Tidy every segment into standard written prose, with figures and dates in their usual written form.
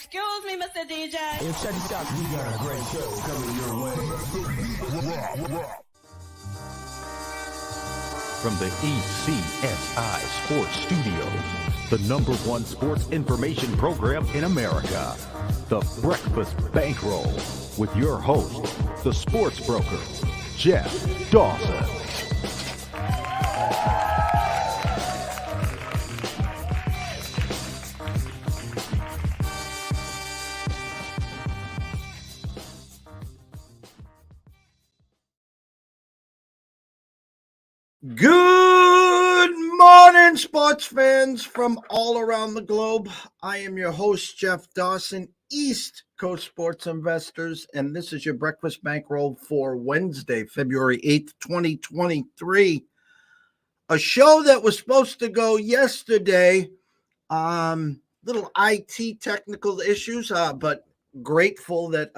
Excuse me, Mr. DJ. Hey, check this out. We got a great show coming your way. From the ECSI Sports Studios, the #1 sports information program in America, the Breakfast Bankroll, with your host, the sports broker, Jeff Dawson. Good morning, sports fans from all around the globe. I am your host, Jeff Dawson, East Coast Sports Investors, and this is your Breakfast Bankroll for Wednesday, February 8th, 2023. A show that was supposed to go yesterday, little IT technical issues, but grateful that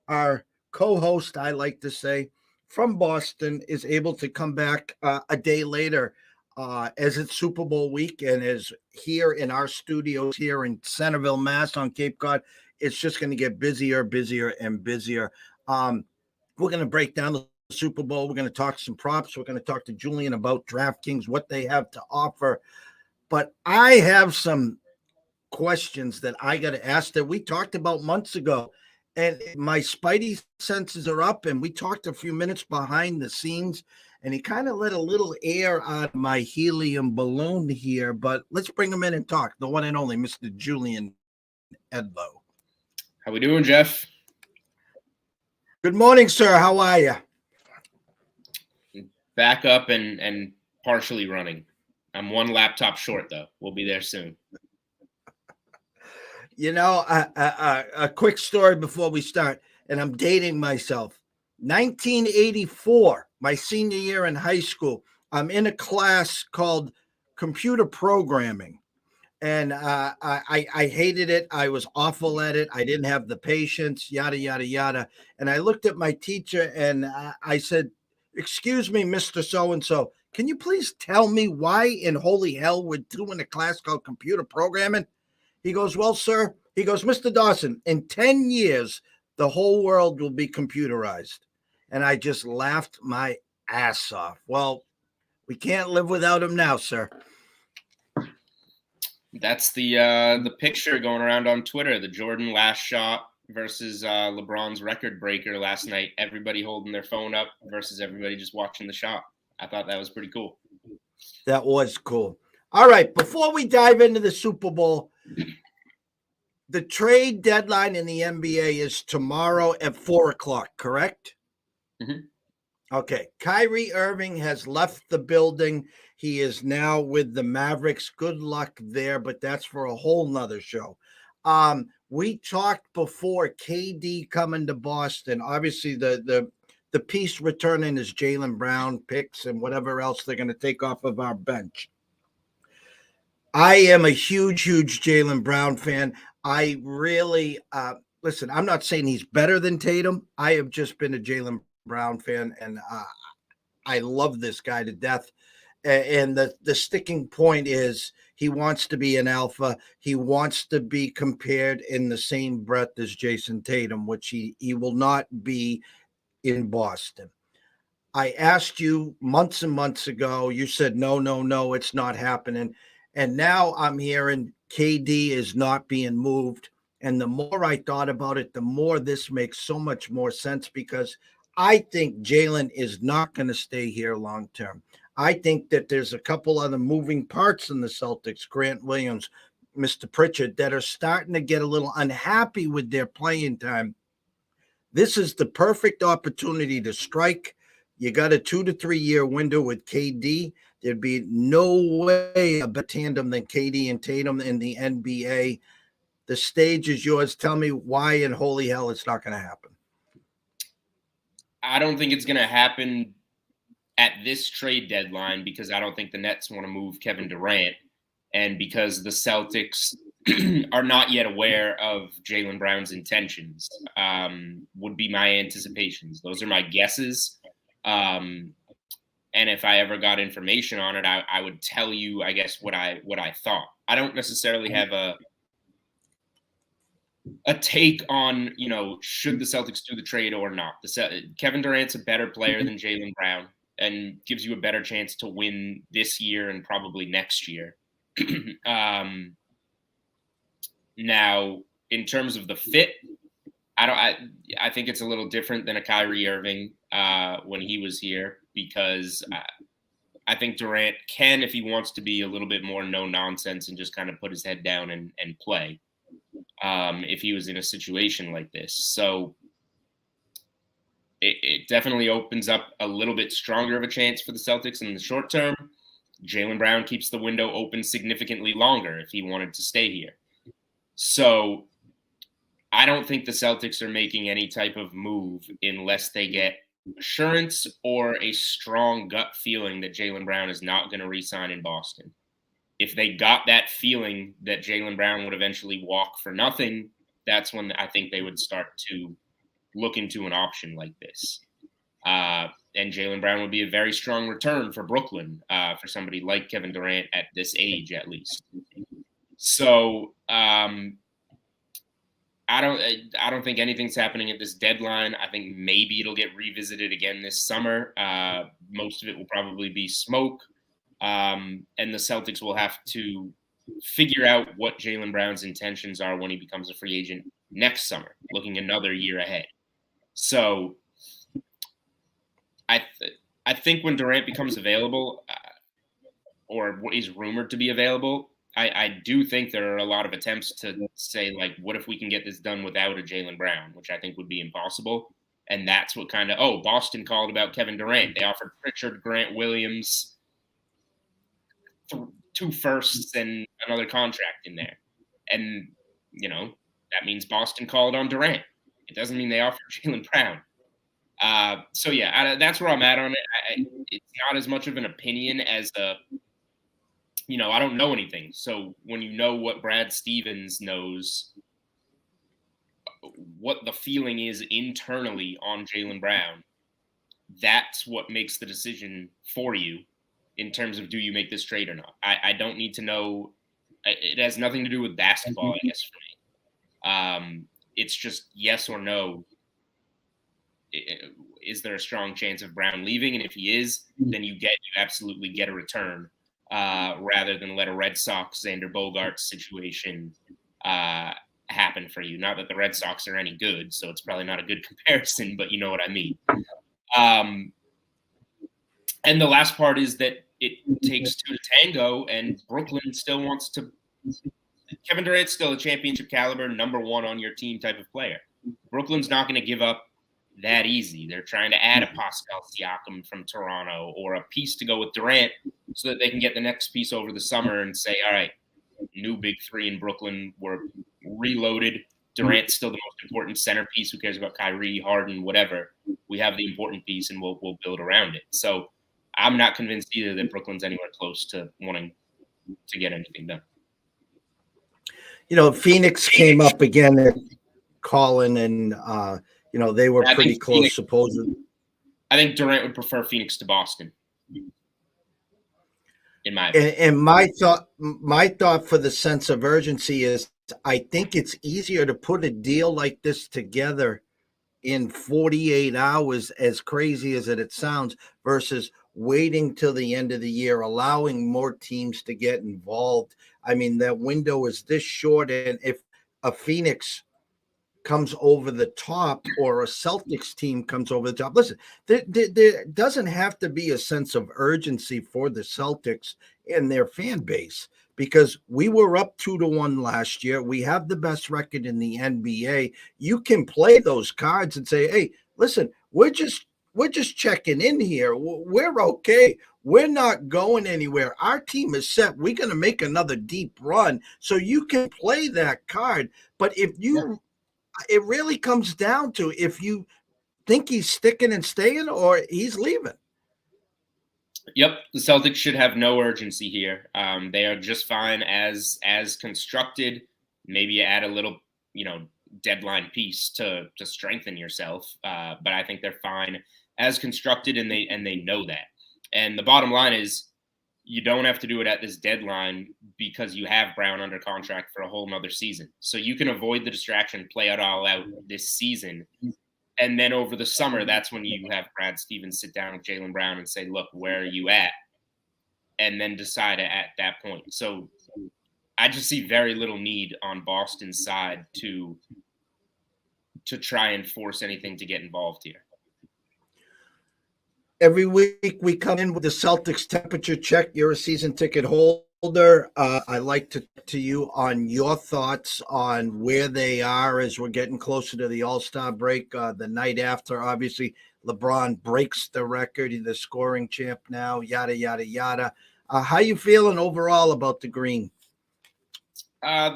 our co-host, I like to say, from Boston is able to come back a day later as it's Super Bowl week and is here in our studios here in Centerville, Mass on Cape Cod. It's just going to get busier, and busier. We're going to break down the Super Bowl. We're going to talk some props. We're going to talk to Julian about DraftKings, what they have to offer. But I have some questions that I got to ask that we talked about months ago. And my spidey senses are up, and we talked a few minutes behind the scenes, and he kind of let a little air out of my helium balloon here. But let's bring him in and talk. The one and only Mr. Julian Edlow. How we doing, Jeff? Good morning, sir. How are you? Back up and partially running. I'm one laptop short, though. We'll be there soon. You know, a quick story before we start, and I'm dating myself. 1984, my senior year in high school, I'm in a class called computer programming, and I hated it. I was awful at it. I didn't have the patience, yada, yada, yada. And I looked at my teacher, and I said, "Excuse me, Mr. So-and-so, can you please tell me why in holy hell we're doing a class called computer programming?" He goes, "Well, sir," he goes, "Mr. Dawson, in 10 years, the whole world will be computerized." And I just laughed my ass off. Well, we can't live without him now, sir. That's the picture going around on Twitter, the Jordan last shot versus LeBron's record breaker last night. Everybody holding their phone up versus everybody just watching the shot. I thought that was pretty cool. That was cool. All right, before we dive into the Super Bowl, the trade deadline in the NBA is tomorrow at 4:00, correct? Mm-hmm. Okay. Kyrie Irving has left the building. He is now with the Mavericks. Good luck there, but that's for a whole nother show. We talked before KD coming to Boston. Obviously, the piece returning is Jaylen Brown picks and whatever else they're going to take off of our bench. I am a huge Jaylen Brown fan. I really, listen, I'm not saying he's better than Tatum. I have just been a Jaylen Brown fan, and I love this guy to death. And the sticking point is he wants to be an alpha. He wants to be compared in the same breath as Jason Tatum, which he will not be in Boston. I asked you months and months ago. You said, no, it's not happening. And now I'm hearing KD is not being moved. And the more I thought about it, the more this makes so much more sense, because I think Jaylen is not going to stay here long term. I think that there's a couple other moving parts in the Celtics, Grant Williams, Mr. Pritchard, that are starting to get a little unhappy with their playing time. This is the perfect opportunity to strike. You got a 2 to 3 year window with KD. There'd be no way a better tandem than KD and Tatum in the NBA. The stage is yours. Tell me why in holy hell it's not going to happen. I don't think it's going to happen at this trade deadline because I don't think the Nets want to move Kevin Durant, and because the Celtics are not yet aware of Jaylen Brown's intentions, would be my anticipations. Those are my guesses. And if I ever got information on it, I would tell you, I guess, what I thought. I don't necessarily have a take on, should the Celtics do the trade or not. Kevin Durant's a better player than Jaylen Brown and gives you a better chance to win this year and probably next year. Now, in terms of the fit, I think it's a little different than a Kyrie Irving when he was here, because I think Durant can, if he wants to be a little bit more no nonsense and just kind of put his head down and play, if he was in a situation like this. So it definitely opens up a little bit stronger of a chance for the Celtics in the short term. Jaylen Brown keeps the window open significantly longer if he wanted to stay here. So I don't think the Celtics are making any type of move unless they get assurance or a strong gut feeling that Jaylen Brown is not going to re-sign in Boston. If they got that feeling that Jaylen Brown would eventually walk for nothing, that's when I think they would start to look into an option like this. And Jaylen Brown would be a very strong return for Brooklyn, for somebody like Kevin Durant at this age, at least. So I don't think anything's happening at this deadline. I think maybe it'll get revisited again this summer. Most of it will probably be smoke. And the Celtics will have to figure out what Jaylen Brown's intentions are when he becomes a free agent next summer, looking another year ahead. So I think when Durant becomes available, or is rumored to be available, I do think there are a lot of attempts to say, like, what if we can get this done without a Jaylen Brown, which I think would be impossible. And that's what kind of, Boston called about Kevin Durant. They offered Pritchard, Grant Williams, 2 firsts and another contract in there. And, that means Boston called on Durant. It doesn't mean they offered Jaylen Brown. So, yeah, that's where I'm at on it. It's not as much of an opinion as I don't know anything. So when you know what Brad Stevens knows, what the feeling is internally on Jaylen Brown, that's what makes the decision for you in terms of, do you make this trade or not? I don't need to know. It has nothing to do with basketball, I guess, for me. It's just yes or no. Is there a strong chance of Brown leaving? And if he is, then you absolutely get a return. Rather than let a Red Sox Xander Bogaerts situation happen for you. Not that the Red Sox are any good, so it's probably not a good comparison, but you know what I mean. And the last part is that it takes 2 to tango, and Brooklyn still wants to – Kevin Durant's still a championship caliber, number 1 on your team type of player. Brooklyn's not going to give up that easy. They're trying to add a Pascal Siakam from Toronto or a piece to go with Durant so that they can get the next piece over the summer and say, all right, new big 3 in Brooklyn. We're reloaded. Durant's still the most important centerpiece. Who cares about Kyrie, Harden, whatever? We have the important piece, and we'll build around it. So I'm not convinced either that Brooklyn's anywhere close to wanting to get anything done. Phoenix came up again at Colin, and they were pretty close, supposedly. I think Durant would prefer Phoenix to Boston. In my opinion. And my thought for the sense of urgency is, I think it's easier to put a deal like this together in 48 hours, as crazy as it sounds, versus waiting till the end of the year, allowing more teams to get involved. I mean, that window is this short, and if a Phoenix comes over the top or a Celtics team comes over the top. Listen, there doesn't have to be a sense of urgency for the Celtics and their fan base, because we were up 2-1 last year. We have the best record in the NBA. You can play those cards and say, hey, listen, we're just checking in here. We're okay. We're not going anywhere. Our team is set. We're going to make another deep run. So you can play that card. But if you it really comes down to if you think he's sticking and staying or he's leaving. Yep, the Celtics should have no urgency here. They are just fine as constructed. Maybe you add a little, deadline piece to strengthen yourself. But I think they're fine as constructed, and they know that. And the bottom line is, you don't have to do it at this deadline because you have Brown under contract for a whole nother season. So you can avoid the distraction, play it all out this season. And then over the summer, that's when you have Brad Stevens sit down with Jaylen Brown and say, look, where are you at? And then decide at that point. So I just see very little need on Boston's side to try and force anything to get involved here. Every week we come in with the Celtics temperature check. You're a season ticket holder. I like to talk to you on your thoughts on where they are as we're getting closer to the All-Star break. The night after, obviously, LeBron breaks the record. He's the scoring champ now, yada, yada, yada. How you feeling overall about the Green?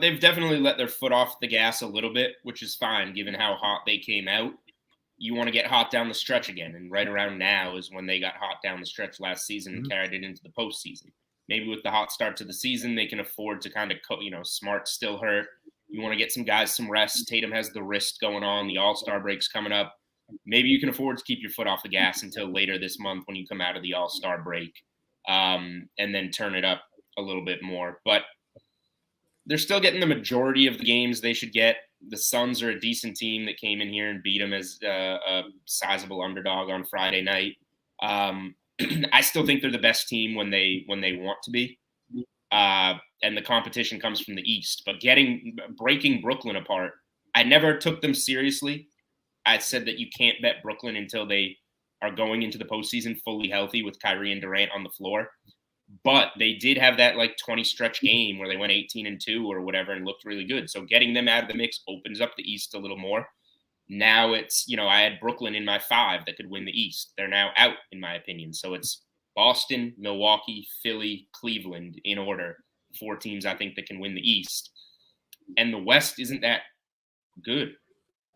They've definitely let their foot off the gas a little bit, which is fine given how hot they came out. You want to get hot down the stretch again, and right around now is when they got hot down the stretch last season and carried it into the postseason. Maybe with the hot start to the season, they can afford to kind of, Smart still hurt. You want to get some guys some rest. Tatum has the wrist going on. The All-Star break's coming up. Maybe you can afford to keep your foot off the gas until later this month when you come out of the All-Star break, and then turn it up a little bit more. But they're still getting the majority of the games they should get. The Suns are a decent team that came in here and beat them as a sizable underdog on Friday night. I still think they're the best team when they want to be, and the competition comes from the East. But breaking Brooklyn apart, I never took them seriously. I said that you can't bet Brooklyn until they are going into the postseason fully healthy with Kyrie and Durant on the floor. But they did have that 20 stretch game where they went 18-2 or whatever and looked really good. So getting them out of the mix opens up the East a little more. Now it's, I had Brooklyn in my 5 that could win the East. They're now out, in my opinion. So it's Boston, Milwaukee, Philly, Cleveland in order. 4 teams I think that can win the East. And the West isn't that good.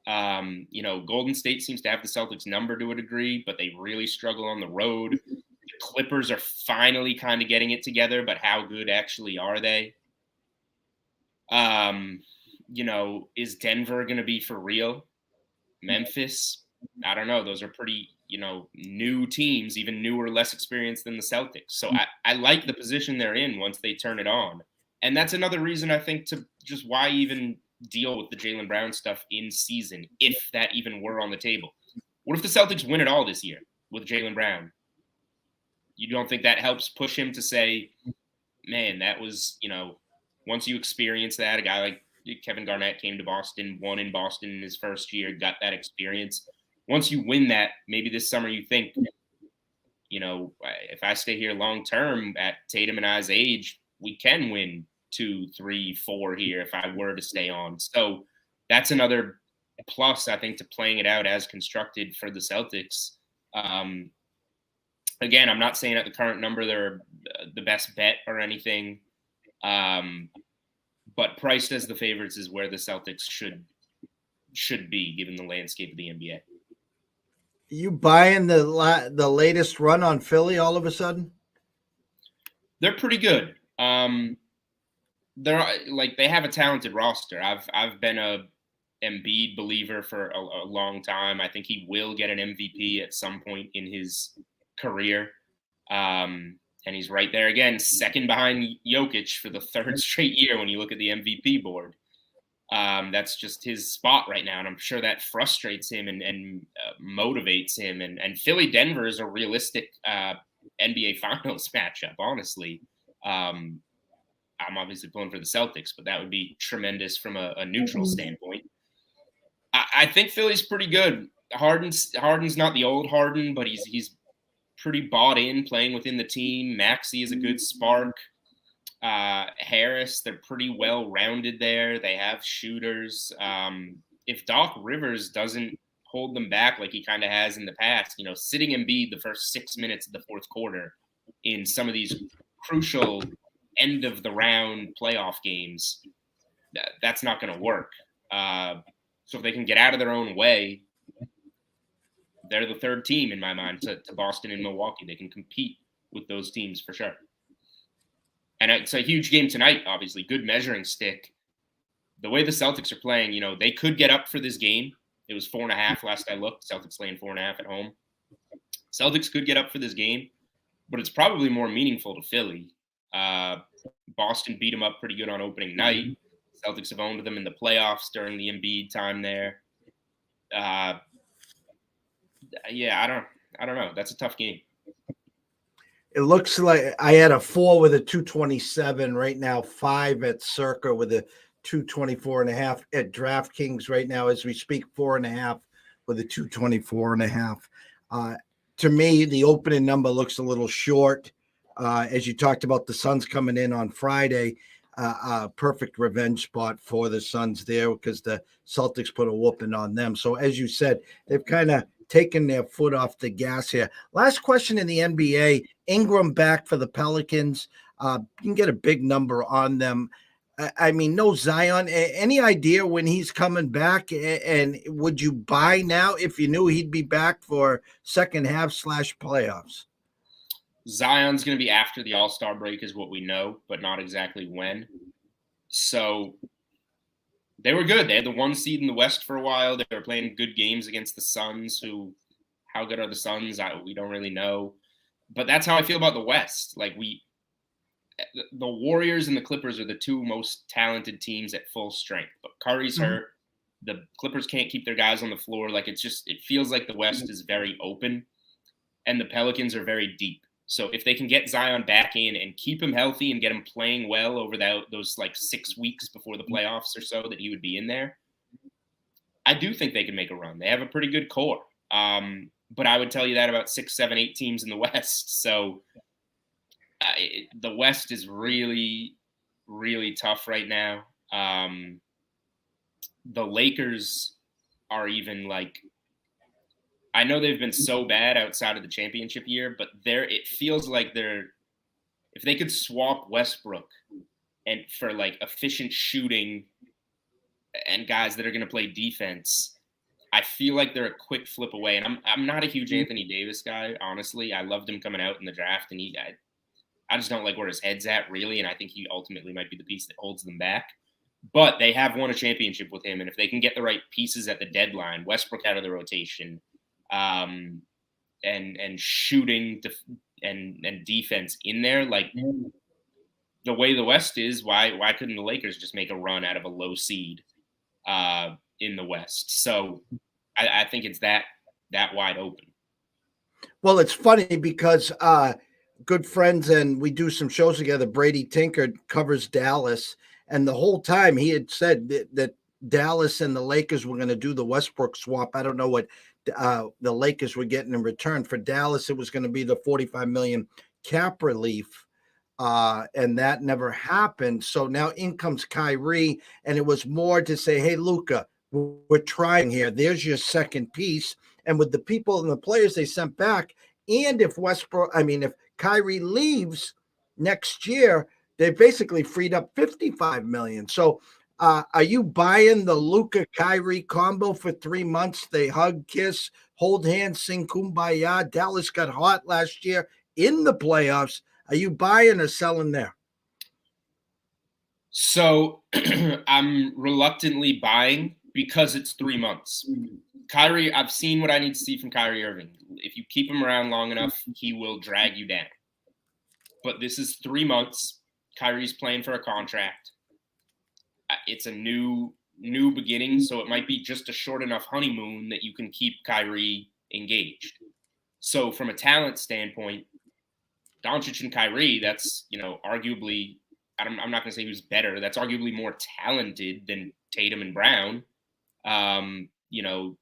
Golden State seems to have the Celtics number to a degree, but they really struggle on the road. The Clippers are finally kind of getting it together, but how good actually are they? Is Denver going to be for real? Memphis? I don't know. Those are pretty, new teams, even newer, less experienced than the Celtics. So I like the position they're in once they turn it on. And that's another reason I think to just why even deal with the Jaylen Brown stuff in season, if that even were on the table. What if the Celtics win it all this year with Jaylen Brown? You don't think that helps push him to say, man, that was, once you experience that, a guy like Kevin Garnett came to Boston, won in Boston in his first year, got that experience. Once you win that, maybe this summer you think, if I stay here long term at Tatum and I's age, we can win 2, 3, 4 here if I were to stay on. So that's another plus, I think, to playing it out as constructed for the Celtics. Again, I'm not saying at the current number they're the best bet or anything, but priced as the favorites is where the Celtics should be given the landscape of the NBA. You buying the latest run on Philly all of a sudden? They're pretty good. They're they have a talented roster. I've been a Embiid believer for a long time. I think he will get an MVP at some point in his career. And he's right there again, second behind Jokic for the 3rd straight year when you look at the MVP board. That's just his spot right now, and I'm sure that frustrates him and motivates him. And Philly-Denver is a realistic NBA Finals matchup, honestly. I'm obviously pulling for the Celtics, but that would be tremendous from a neutral standpoint. I think Philly's pretty good. Harden's not the old Harden, but he's pretty bought in playing within the team. Maxey is a good spark. Harris, they're pretty well-rounded there. They have shooters. If Doc Rivers doesn't hold them back like he kind of has in the past, sitting Embiid the first 6 minutes of the 4th quarter in some of these crucial end-of-the-round playoff games, that's not going to work. So if they can get out of their own way, they're the 3rd team in my mind to Boston and Milwaukee. They can compete with those teams for sure. And it's a huge game tonight, obviously. Good measuring stick. The way the Celtics are playing, they could get up for this game. It was 4.5 last I looked. Celtics laying 4.5 at home. Celtics could get up for this game. but it's probably more meaningful to Philly. Boston beat them up pretty good on opening night. Celtics have owned them in the playoffs during the Embiid time there. Yeah, I don't know. That's a tough game. It looks like I had a 4 with a 227 right now, 5 at Circa with a 224.5 at DraftKings right now as we speak, 4.5 with a 224.5. To me, the opening number looks a little short. As you talked about, the Suns coming in on Friday, perfect revenge spot for the Suns there because the Celtics put a whooping on them. So as you said, they've kind of taken their foot off the gas here. Last question in the NBA, Ingram back for the Pelicans. You can get a big number on them. I mean, no Zion. Any idea when he's coming back? And would you buy now if you knew he'd be back for second half / playoffs? Zion's going to be after the All-Star break is what we know, but not exactly when. So they were good. They had the 1 seed in the West for a while. They were playing good games against the Suns, how good are the Suns? We don't really know. But that's how I feel about the West. Like the Warriors and the Clippers are the 2 most talented teams at full strength. But Curry's hurt. The Clippers can't keep their guys on the floor. Like it feels like the West is very open and the Pelicans are very deep. So if they can get Zion back in and keep him healthy and get him playing well over those like 6 weeks before the playoffs or so that he would be in there, I do think they can make a run. They have a pretty good core. But I would tell you that about 6, 7, 8 teams in the West. So the West is really, really tough right now. The Lakers are even like, I know they've been so bad outside of the championship year, but it feels like if they could swap Westbrook and for like efficient shooting and guys that are going to play defense, I feel like they're a quick flip away. And I'm not a huge Anthony Davis guy, honestly. I loved him coming out in the draft, and I just don't like where his head's at, really. And I think he ultimately might be the piece that holds them back. But they have won a championship with him, and if they can get the right pieces at the deadline, Westbrook out of the rotation, and shooting and defense in there, like the way the West is, why couldn't the Lakers just make a run out of a low seed in the West? So I think it's that wide open. Well, it's funny because good friends and we do some shows together. Brady Tinker covers Dallas, and the whole time he had said that Dallas and the Lakers were going to do the Westbrook swap. I don't know what the Lakers were getting in return. For Dallas, it was going to be the $45 million cap relief, and that never happened. So now in comes Kyrie, and it was more to say, hey, Luka, we're trying here. There's your second piece. And with the people and the players they sent back, and if Kyrie leaves next year, they basically freed up $55 million. So are you buying the Luka Kyrie combo for 3 months? They hug, kiss, hold hands, sing Kumbaya. Dallas got hot last year in the playoffs. Are you buying or selling there? So I'm reluctantly buying because it's 3 months. Kyrie, I've seen what I need to see from Kyrie Irving. If you keep him around long enough, he will drag you down. But this is 3 months. Kyrie's playing for a contract. It's a new beginning, so it might be just a short enough honeymoon that you can keep Kyrie engaged. So from a talent standpoint, Doncic and Kyrie, that's, arguably, I'm not going to say who's better. That's arguably more talented than Tatum and Brown.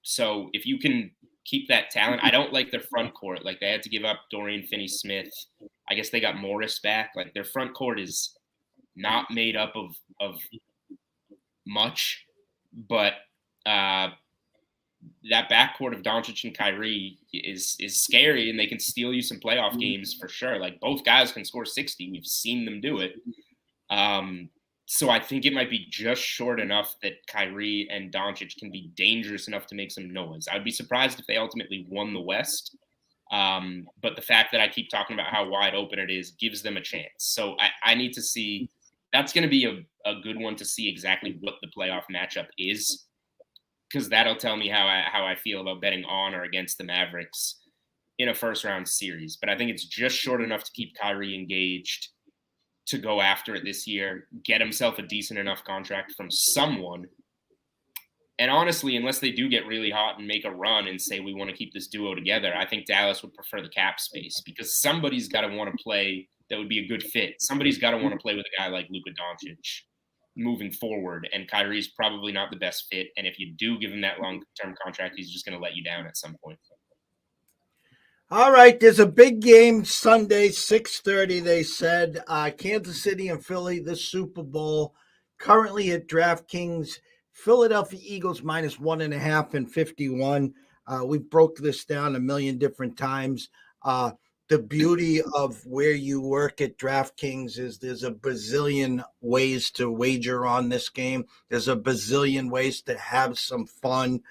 So if you can keep that talent, I don't like their front court. Like they had to give up Dorian Finney-Smith. I guess they got Morris back. Like their front court is not made up of much, but that backcourt of Doncic and Kyrie is scary, and they can steal you some playoff games for sure. Like both guys can score 60. We've seen them do it. So I think it might be just short enough that Kyrie and Doncic can be dangerous enough to make some noise. I'd be surprised if they ultimately won the West. But the fact that I keep talking about how wide open it is gives them a chance. So I need to see. That's going to be a good one to see exactly what the playoff matchup is, because that'll tell me how I feel about betting on or against the Mavericks. in a first-round series. But I think it's just short enough to keep Kyrie engaged to go after it this year, get himself a decent enough contract from someone. And honestly, unless they do get really hot and make a run and say we want to keep this duo together, I think Dallas would prefer the cap space, because somebody's got to want to play that would be a good fit. Somebody's got to want to play with a guy like Luka Doncic moving forward, and Kyrie's probably not the best fit. And if you do give him that long-term contract, he's just going to let you down at some point. All right, there's a big game Sunday, 6:30, they said. Kansas City and Philly, the Super Bowl. Currently at DraftKings, Philadelphia Eagles -1.5 and 51. We broke this down a million different times. The beauty of where you work at DraftKings is there's a bazillion ways to wager on this game. There's a bazillion ways to have some fun.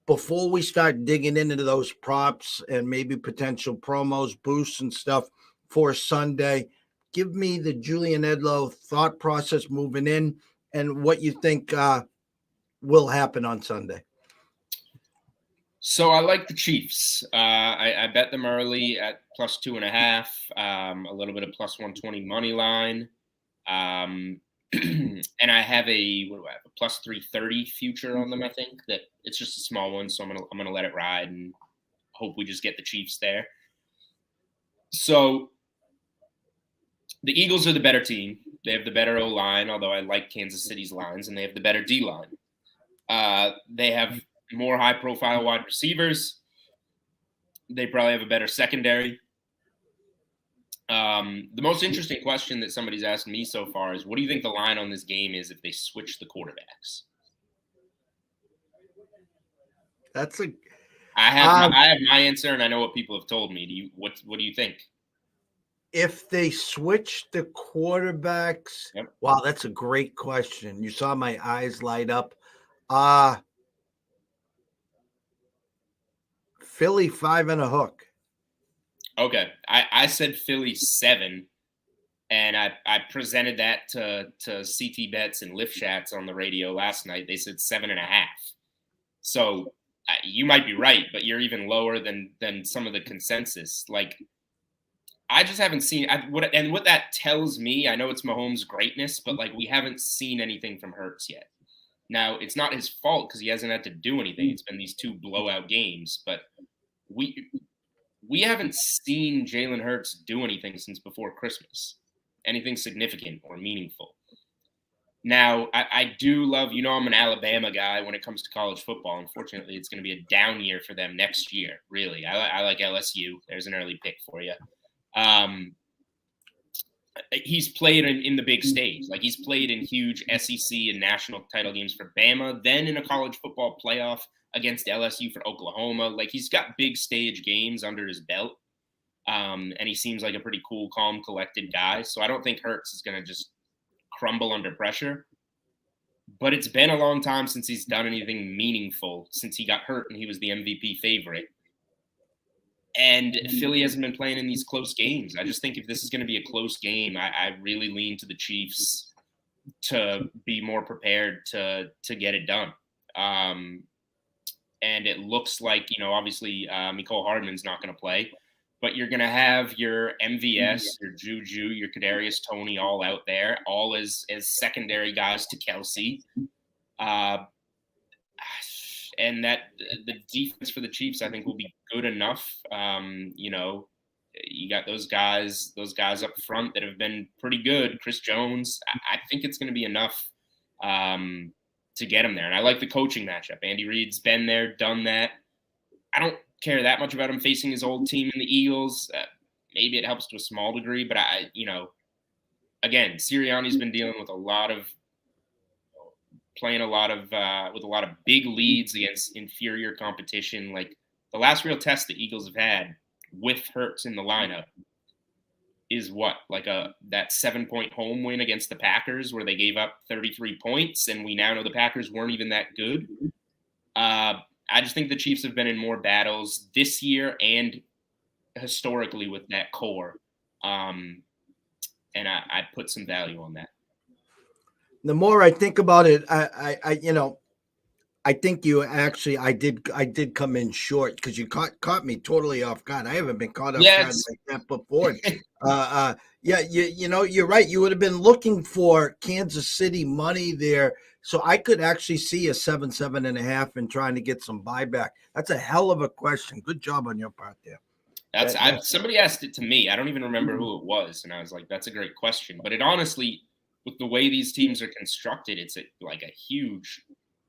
Before we start digging into those props and maybe potential promos, boosts, and stuff for Sunday, give me the Julian Edlow thought process moving in and what you think will happen on Sunday. So I like the Chiefs. I bet them early at +2.5, a little bit of +120 money line. And I have a +330 future on them. I think that it's just a small one, so I'm gonna let it ride and hope we just get the Chiefs there. So the Eagles are the better team. They have the better O-line, although I like Kansas City's lines, and they have the better D-line. They have more high-profile wide receivers. They probably have a better secondary. The most interesting question that somebody's asked me so far is, what do you think the line on this game is if they switch the quarterbacks? I have my answer, and I know what people have told me. What do you think? If they switch the quarterbacks, Yep. Wow, that's a great question. You saw my eyes light up. Philly 5 and a hook. Okay, I said Philly 7, and I presented that to CT Bets and Lift Shats on the radio last night. They said 7.5. So you might be right, but you're even lower than some of the consensus. Like, I just haven't seen what that tells me. I know it's Mahomes' greatness, but like, we haven't seen anything from Hurts yet. Now, it's not his fault because he hasn't had to do anything. It's been these 2 blowout games, but we haven't seen Jalen Hurts do anything since before Christmas, anything significant or meaningful. Now, I do love, I'm an Alabama guy when it comes to college football. Unfortunately, it's going to be a down year for them next year, really. I like LSU. There's an early pick for you. He's played in the big stage. Like, he's played in huge SEC and national title games for Bama, then in a college football playoff against LSU for Oklahoma. Like, he's got big stage games under his belt. And he seems like a pretty cool, calm, collected guy. So I don't think Hurts is going to just crumble under pressure. But it's been a long time since he's done anything meaningful since he got hurt and he was the MVP favorite. And Philly hasn't been playing in these close games. I just think if this is going to be a close game, I really lean to the Chiefs to be more prepared to get it done. And it looks like, obviously Mecole Hardman's not going to play, but you're going to have your MVS, your Juju, your Kadarius Toney all out there, all as secondary guys to Kelsey. And that the defense for the Chiefs, I think, will be good enough. You got those guys up front that have been pretty good. Chris Jones, I think it's going to be enough to get him there. And I like the coaching matchup. Andy Reid's been there, done that. I don't care that much about him facing his old team in the Eagles. Maybe it helps to a small degree, but again, Sirianni's been dealing with playing a lot of big leads against inferior competition. Like, the last real test the Eagles have had with Hurts in the lineup is that 7-point home win against the Packers where they gave up 33 points, and we now know the Packers weren't even that good. I just think the Chiefs have been in more battles this year and historically with that core. And I put some value on that. The more I think about it, I think you actually, I did come in short because you caught me totally off guard. I haven't been caught off guard Yes. like that before. Yeah, you're right. You would have been looking for Kansas City money there, so I could actually see a 7.5, and trying to get some buyback. That's a hell of a question. Good job on your part there. Somebody asked it to me. I don't even remember who it was, and I was like, "That's a great question." But it honestly, with the way these teams are constructed, it's like a huge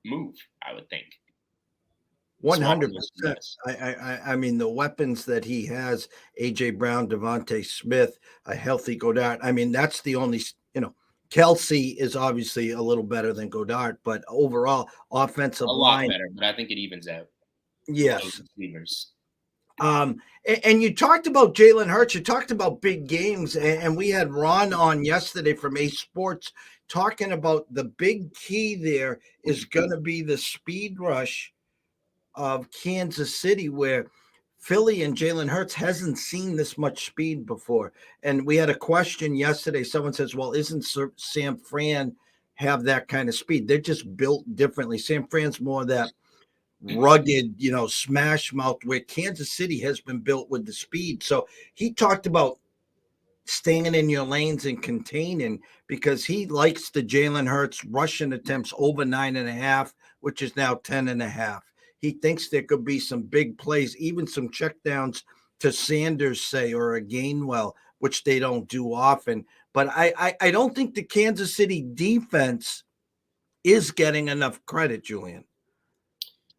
move. I would think. 100%. I mean, the weapons that he has, AJ Brown, Devontae Smith, a healthy Godard. I mean, that's the only, Kelsey is obviously a little better than Godard, but overall offensive A lot line. better, but I think it evens out. Yes. Those receivers. And you talked about Jalen Hurts. You talked about big games, and we had Ron on yesterday from Ace Sports talking about the big key there is going to be the speed rush of Kansas City, where Philly and Jalen Hurts hasn't seen this much speed before. And we had a question yesterday. Someone says, well, isn't San Fran have that kind of speed? They're just built differently. San Fran's more that rugged, smash mouth, where Kansas City has been built with the speed. So he talked about staying in your lanes and containing, because he likes the Jalen Hurts rushing attempts over 9.5, which is now 10.5. He thinks there could be some big plays, even some checkdowns to Sanders, say, or a Gainwell, which they don't do often. But I don't think the Kansas City defense is getting enough credit, Julian.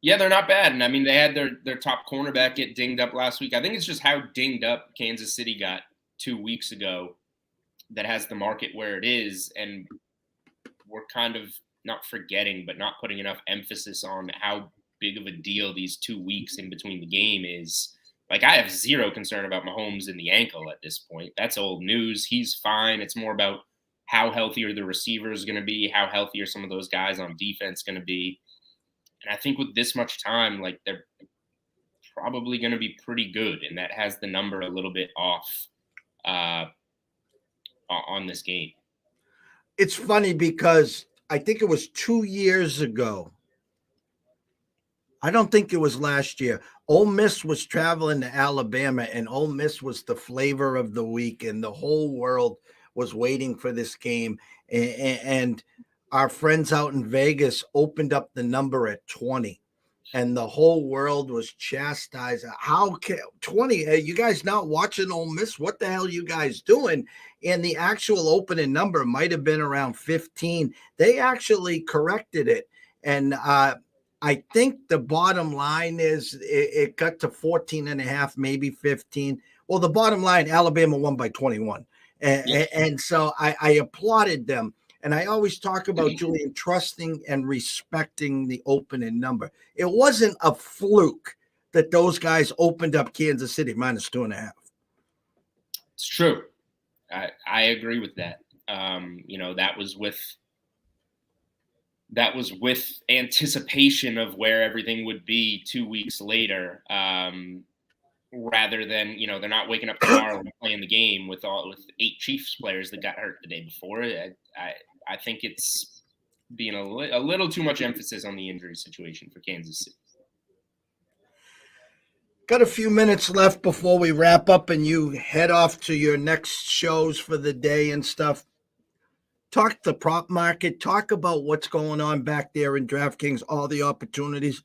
Yeah, they're not bad. And I mean, they had their top cornerback get dinged up last week. I think it's just how dinged up Kansas City got 2 weeks ago that has the market where it is. And we're kind of not forgetting, but not putting enough emphasis on how big of a deal these 2 weeks in between the game is. Like, I have zero concern about Mahomes in the ankle at this point. That's old news. He's fine. It's more about how healthy are the receivers going to be, how healthy are some of those guys on defense going to be. And I think with this much time, like, they're probably going to be pretty good, and that has the number a little bit off on this game. It's funny because I think it was 2 years ago. I don't think it was last year. Ole Miss was traveling to Alabama, and Ole Miss was the flavor of the week, and the whole world was waiting for this game. And our friends out in Vegas opened up the number at 20, and the whole world was chastised. How can 20? You guys not watching Ole Miss? What the hell are you guys doing? And the actual opening number might have been around 15. They actually corrected it, and I think the bottom line is it got to 14.5, maybe 15. Well, the bottom line, Alabama won by 21. And so I applauded them. And I always talk about Julian trusting and respecting the opening number. It wasn't a fluke that those guys opened up Kansas City minus 2.5. It's true. I agree with that. That was with anticipation of where everything would be 2 weeks later, rather than, they're not waking up tomorrow and playing the game with 8 Chiefs players that got hurt the day before. I think it's being a little too much emphasis on the injury situation for Kansas City. Got a few minutes left before we wrap up and you head off to your next shows for the day and stuff. Talk the prop market. Talk about what's going on back there in DraftKings, all the opportunities,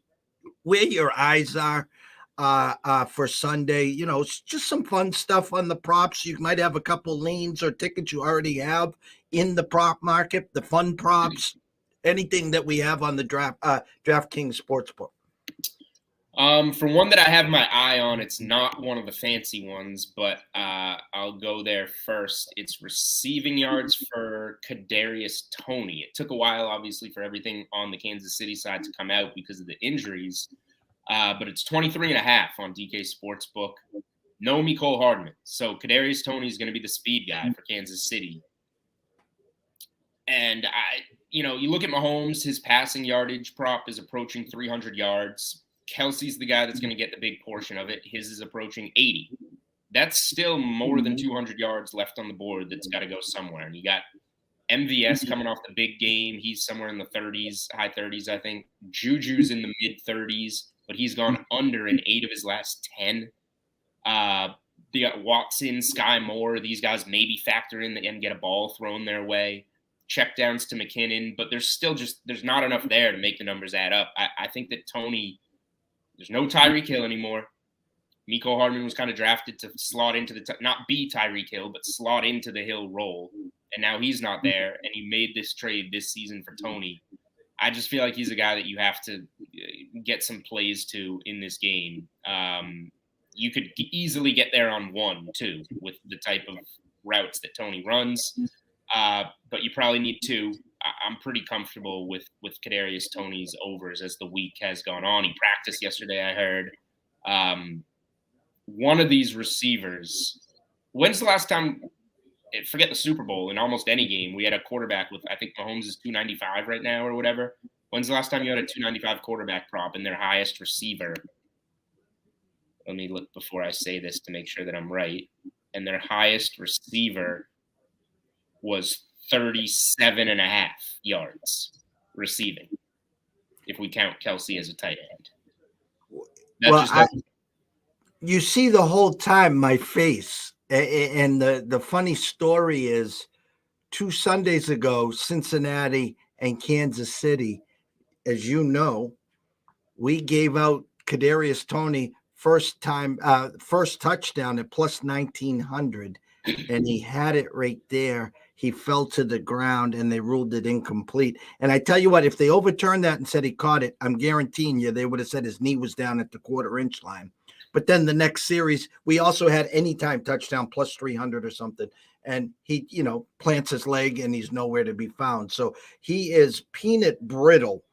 where your eyes are for Sunday. It's just some fun stuff on the props. You might have a couple leans or tickets you already have in the prop market, the fun props, anything that we have on the DraftKings Sportsbook. For one that I have my eye on, it's not one of the fancy ones, but I'll go there first. It's receiving yards for Kadarius Toney. It took a while, obviously, for everything on the Kansas City side to come out because of the injuries, but it's 23.5 on DK Sportsbook. No Mecole Hardman. So Kadarius Toney is going to be the speed guy for Kansas City. And you look at Mahomes, his passing yardage prop is approaching 300 yards. Kelsey's the guy that's going to get the big portion of it. His is approaching 80. That's still more than 200 yards left on the board that's got to go somewhere. And you got MVS coming off the big game. He's somewhere in the 30s, high 30s, I think. Juju's in the mid 30s, but he's gone under in 8 of his last 10. They got Watson, Sky Moore. These guys maybe factor in and get a ball thrown their way. Checkdowns to McKinnon, but there's not enough there to make the numbers add up. I think that Tony, there's no Tyreek Hill anymore. Mecole Hardman was kind of drafted to slot into not be Tyreek Hill, but slot into the Hill role. And now he's not there, and you made this trade this season for Tony. I just feel like he's a guy that you have to get some plays to in this game. You could easily get there on 1, 2 with the type of routes that Tony runs, but you probably need 2. I'm pretty comfortable with Kadarius Toney's overs as the week has gone on. He practiced yesterday, I heard. One of these receivers, when's the last time – forget the Super Bowl, in almost any game, we had a quarterback with, I think Mahomes is 295 right now or whatever. When's the last time you had a 295 quarterback prop and their highest receiver? Let me look before I say this to make sure that I'm right. And their highest receiver was 37.5 yards receiving, if we count Kelsey as a tight end. You see the whole time my face. And the funny story is 2 Sundays ago, Cincinnati and Kansas City, as you know, we gave out Kadarius Toney first touchdown at plus 1,900, and he had it right there. He fell to the ground, and they ruled it incomplete. And I tell you what, if they overturned that and said he caught it, I'm guaranteeing you they would have said his knee was down at the quarter-inch line. But then the next series, we also had anytime touchdown plus 300 or something. And he, plants his leg and he's nowhere to be found. So he is peanut brittle.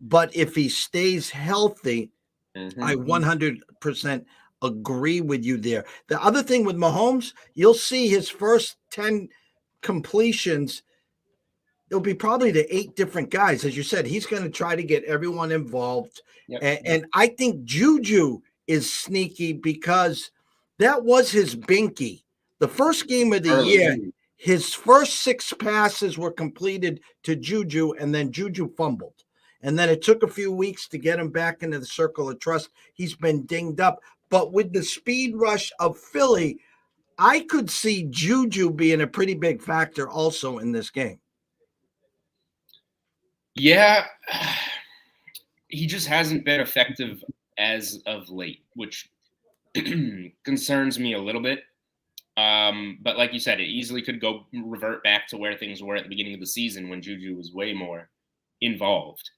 But if he stays healthy, I 100% agree with you there. The other thing with Mahomes, you'll see his first 10 completions, it'll be probably to 8 different guys. As you said, he's going to try to get everyone involved. Yep. And I think Juju is sneaky because that was his binky. The first game of the year, his first 6 passes were completed to Juju, and then Juju fumbled. And then it took a few weeks to get him back into the circle of trust. He's been dinged up. But with the speed rush of Philly, I could see Juju being a pretty big factor also in this game. Yeah, he just hasn't been effective as of late, which concerns me a little bit. But like you said, it easily could revert back to where things were at the beginning of the season when Juju was way more involved,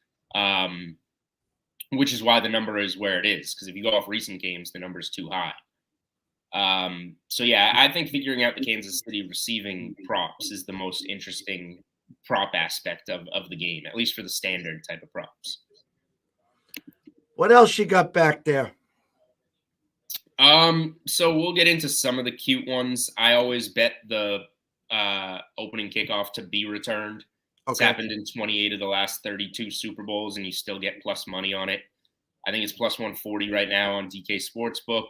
which is why the number is where it is. Because if you go off recent games, the number is too high. So yeah, I think figuring out the Kansas City receiving props is the most interesting prop aspect of the game, at least for the standard type of props. What else you got back there? So we'll get into some of the cute ones. I always bet the opening kickoff to be returned. Okay. It's happened in 28 of the last 32 Super Bowls, and you still get plus money on it. I think it's plus 140 right now on DK Sportsbook.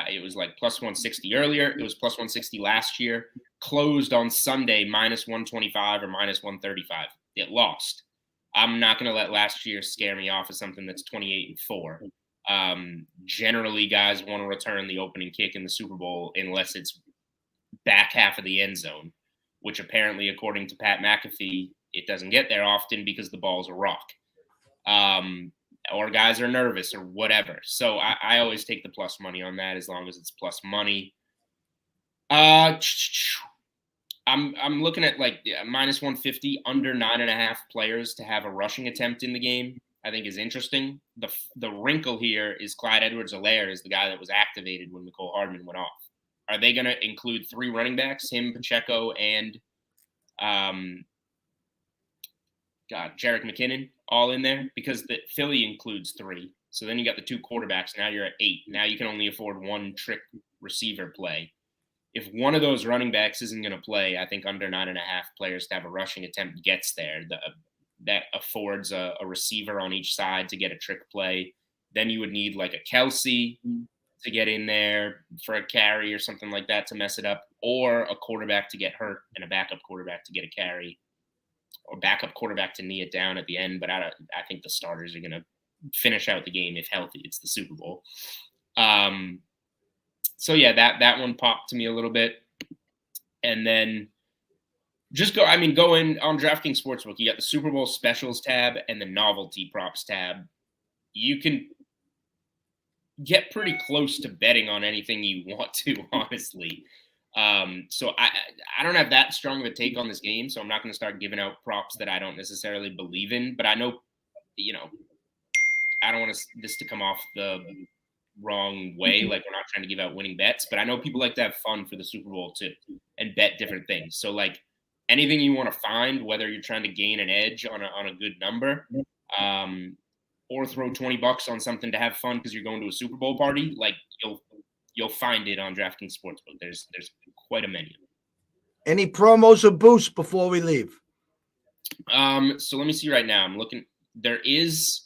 It was like plus 160 earlier. It was plus 160 last year. Closed on Sunday minus 125 or minus 135. It lost. I'm not going to let last year scare me off of something that's 28-4. Generally, guys want to return the opening kick in the Super Bowl unless it's back half of the end zone, which apparently, according to Pat McAfee, it doesn't get there often because the ball's a rock. Or guys are nervous or whatever. So I always take the plus money on that as long as it's plus money. I'm looking at like minus 150, under 9.5 players to have a rushing attempt in the game. I think is interesting. The wrinkle here is Clyde Edwards-Helaire is the guy that was activated when Mecole Hardman went off. Are they going to include 3 running backs, him, Pacheco, and Jerick McKinnon all in there? Because the Philly includes 3. So then you got the 2 quarterbacks. Now you're at 8. Now you can only afford 1 trick receiver play. If one of those running backs isn't going to play, I think under 9.5 players to have a rushing attempt gets there. That affords a receiver on each side to get a trick play. Then you would need like a Kelsey to get in there for a carry or something like that to mess it up, or a quarterback to get hurt and a backup quarterback to get a carry. or backup quarterback to knee it down at the end. But I think the starters are going to finish out the game if healthy. It's the Super Bowl. So yeah, that one popped to me a little bit. And then just go in on DraftKings Sportsbook. You got the Super Bowl specials tab and the novelty props tab. You can get pretty close to betting on anything you want to, honestly. So I don't have that strong of a take on this game, so I'm not going to start giving out props that I don't necessarily believe in. But I know, I don't want this to come off the wrong way, like we're not trying to give out winning bets, but I know people like to have fun for the Super Bowl too and bet different things. So like anything you want to find, whether you're trying to gain an edge on a good number, or throw $20 on something to have fun because you're going to a Super Bowl party, like you'll find it on DraftKings Sportsbook. There's quite a menu. Any promos or boosts before we leave? So let me see right now. I'm looking. There is.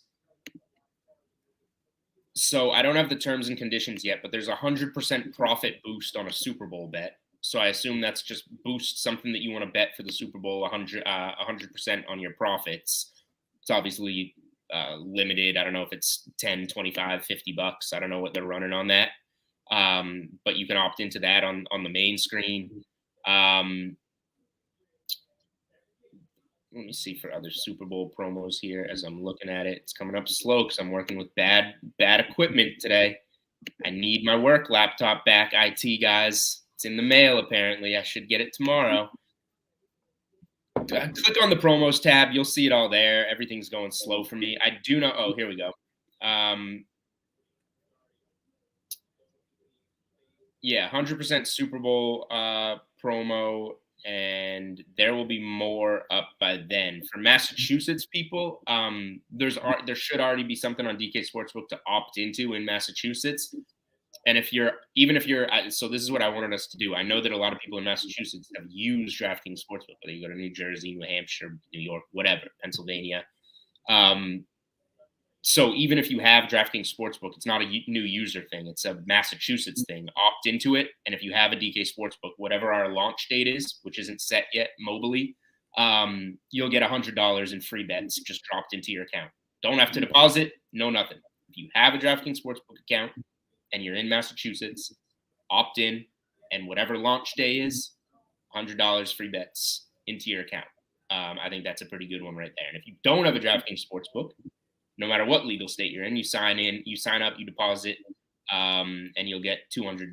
So I don't have the terms and conditions yet, but there's 100% profit boost on a Super Bowl bet. So I assume that's just boost something that you want to bet for the Super Bowl, 100% on your profits. It's obviously limited. I don't know if it's 10, 25, $50. I don't know what they're running on that. But you can opt into that on the main screen. Let me see for other Super Bowl promos here as I'm looking at it. It's coming up slow because I'm working with bad equipment today. I need my work laptop back, IT guys. It's in the mail, apparently. I should get it tomorrow. Click on the promos tab. You'll see it all there. Everything's going slow for me. I do know. Oh, here we go. Yeah, 100% Super Bowl promo. And there will be more up by then. For Massachusetts people, there should already be something on DK Sportsbook to opt into in Massachusetts. And so this is what I wanted us to do. I know that a lot of people in Massachusetts have used DraftKings Sportsbook, whether you go to New Jersey, New Hampshire, New York, whatever, Pennsylvania. So even if you have DraftKings Sportsbook, it's not a new user thing. It's a Massachusetts thing. Opt into it. And if you have a DK Sportsbook, whatever our launch date is, which isn't set yet mobily, you'll get $100 in free bets just dropped into your account. Don't have to deposit, no nothing. If you have a DraftKings Sportsbook account and you're in Massachusetts, opt in, and whatever launch day is, $100 free bets into your account. I think that's a pretty good one right there. And if you don't have a DraftKings Sportsbook, no matter what legal state you're in, you sign up, you deposit, and you'll get $200,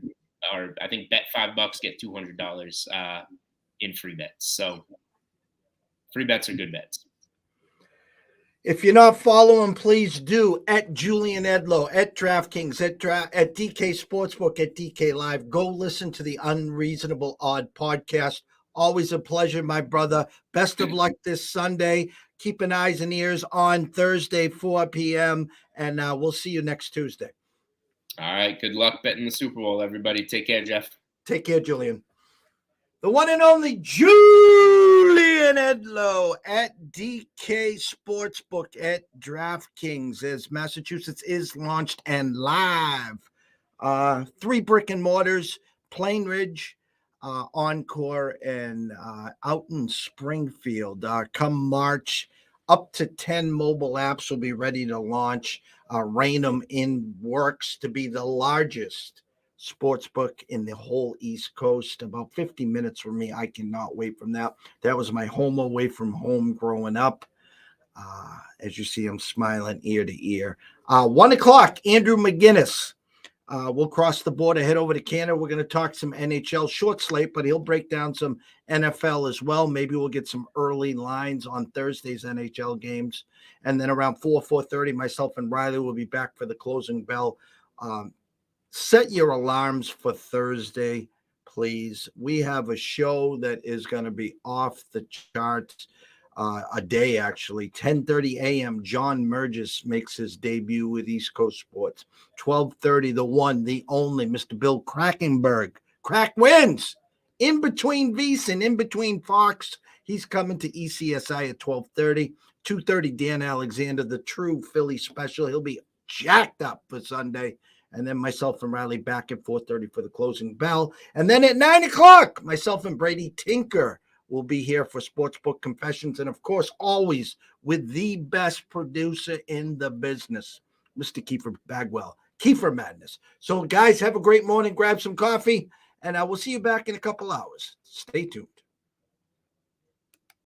or I think bet $5, get $200 in free bets. So free bets are good bets. If you're not following, please do at Julian Edlow, at DraftKings, at DK Sportsbook, at DK Live. Go listen to the Unreasonable Odd podcast. Always a pleasure, my brother. Best of luck this Sunday. Keep an eyes and ears on Thursday, 4 p.m., and we'll see you next Tuesday. All right. Good luck betting the Super Bowl, everybody. Take care, Jeff. Take care, Julian. The one and only Julian Edlow at DK Sportsbook at DraftKings as Massachusetts is launched and live. 3 brick and mortars, Plain Ridge, Encore, and out in Springfield. Come March, up to 10 mobile apps will be ready to launch. Raynham in works to be the largest sportsbook in the whole East Coast. About 50 minutes from me. I cannot wait from that. That was my home away from home growing up. As you see, I'm smiling ear to ear. 1 o'clock, Andrew McGinnis. We'll cross the border, head over to Canada. We're going to talk some NHL, short slate, but he'll break down some NFL as well. Maybe we'll get some early lines on Thursday's NHL games. And then around 4:30, myself and Riley will be back for the closing bell. Set your alarms for Thursday, please. We have a show that is going to be off the charts. A day, actually. 10:30 a.m., John Mergis makes his debut with East Coast Sports. 12:30, the one, the only, Mr. Bill Krakenberg. Crack wins! In between VEASAN, in between Fox. He's coming to ECSI at 12:30. 2:30, Dan Alexander, the true Philly special. He'll be jacked up for Sunday. And then myself and Riley back at 4:30 for the closing bell. And then at 9 o'clock, myself and Brady Tinker will be here for Sportsbook Confessions. And of course, always with the best producer in the business, Mr. Kiefer Bagwell, Kiefer Madness. So guys, have a great morning. Grab some coffee, and I will see you back in a couple hours. Stay tuned.